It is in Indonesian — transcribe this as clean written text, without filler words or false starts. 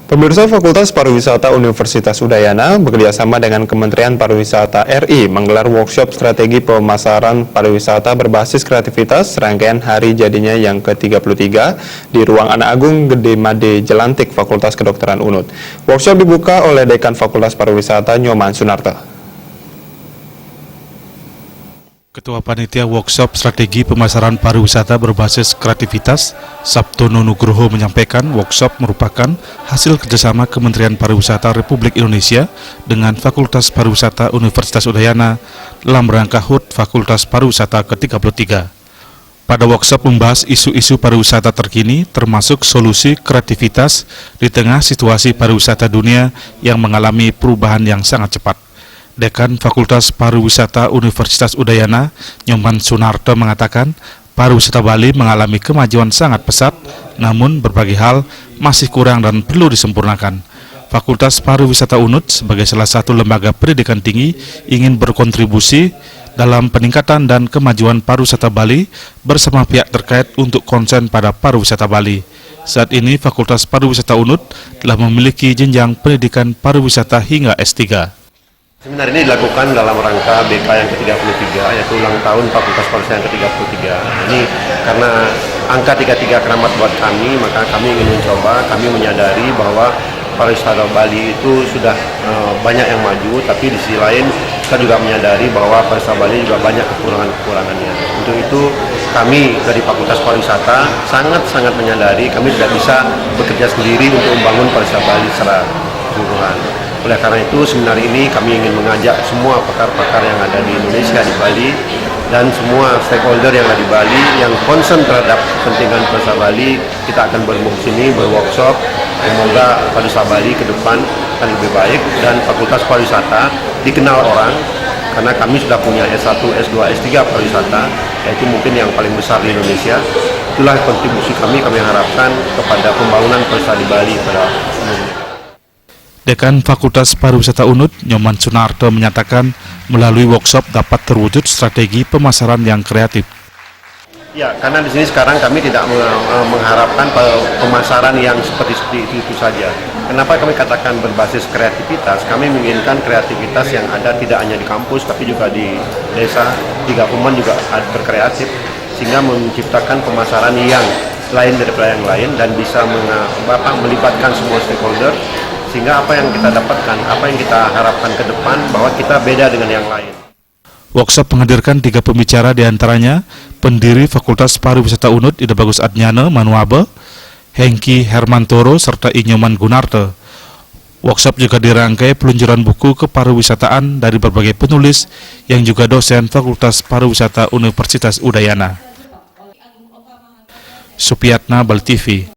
Pemirsa, Fakultas Pariwisata Universitas Udayana bekerjasama dengan Kementerian Pariwisata RI menggelar workshop strategi pemasaran pariwisata berbasis kreativitas rangkaian hari jadinya yang ke-33 di Ruang Anak Agung Gede Made Jelantik Fakultas Kedokteran UNUD. Workshop dibuka oleh Dekan Fakultas Pariwisata Nyoman Sunarto. Ketua Panitia Workshop Strategi Pemasaran Pariwisata Berbasis Kreativitas, Sabtono Nugroho menyampaikan workshop merupakan hasil kerjasama Kementerian Pariwisata Republik Indonesia dengan Fakultas Pariwisata Universitas Udayana dalam rangka HUT Fakultas Pariwisata ke-33. Pada workshop membahas isu-isu pariwisata terkini termasuk solusi kreativitas di tengah situasi pariwisata dunia yang mengalami perubahan yang sangat cepat. Dekan Fakultas Pariwisata Universitas Udayana, Nyoman Sunarto mengatakan, pariwisata Bali mengalami kemajuan sangat pesat, namun berbagai hal masih kurang dan perlu disempurnakan. Fakultas Pariwisata UNUD sebagai salah satu lembaga pendidikan tinggi ingin berkontribusi dalam peningkatan dan kemajuan pariwisata Bali bersama pihak terkait untuk konsen pada pariwisata Bali. Saat ini Fakultas Pariwisata UNUD telah memiliki jenjang pendidikan pariwisata hingga S3. Seminar ini dilakukan dalam rangka BK yang ke-33, yaitu ulang tahun Fakultas Pariwisata yang ke-33. Ini karena angka 33 keramat buat kami, maka kami ingin mencoba, kami menyadari bahwa pariwisata Bali itu sudah banyak yang maju, tapi di sisi lain kita juga menyadari bahwa pariwisata Bali juga banyak kekurangan-kekurangannya. Untuk itu kami dari Fakultas Pariwisata sangat-sangat menyadari kami tidak bisa bekerja sendiri untuk membangun pariwisata Bali secara keseluruhan. Oleh karena itu, seminar ini kami ingin mengajak semua pakar-pakar yang ada di Indonesia, di Bali, dan semua stakeholder yang ada di Bali yang concern terhadap kepentingan pariwisata Bali. Kita akan bertemu di sini, berworkshop. Semoga pariwisata Bali ke depan akan lebih baik dan Fakultas Pariwisata dikenal orang karena kami sudah punya S1, S2, S3 pariwisata, yaitu mungkin yang paling besar di Indonesia. Itulah kontribusi kami harapkan kepada pembangunan pariwisata di Bali pada umumnya. Dekan Fakultas Pariwisata UNUD, Nyoman Sunarto menyatakan melalui workshop dapat terwujud strategi pemasaran yang kreatif. Ya, karena di sini sekarang kami tidak mengharapkan pemasaran yang seperti itu saja. Kenapa kami katakan berbasis kreativitas? Kami menginginkan kreativitas yang ada tidak hanya di kampus, tapi juga di desa, di government juga berkreatif, sehingga menciptakan pemasaran yang lain daripada yang lain dan bisa melibatkan semua stakeholder. Sehingga apa yang kita dapatkan, apa yang kita harapkan ke depan, bahwa kita beda dengan yang lain. Workshop menghadirkan 3 pembicara diantaranya pendiri Fakultas Pariwisata UNUD Ida Bagus Adnyana Manuabe, Hengki Hermantoro, serta Inyoman Gunarto. Workshop juga dirangkai peluncuran buku kepariwisataan dari berbagai penulis yang juga dosen Fakultas Pariwisata Universitas Udayana. Supiatna, Bali TV.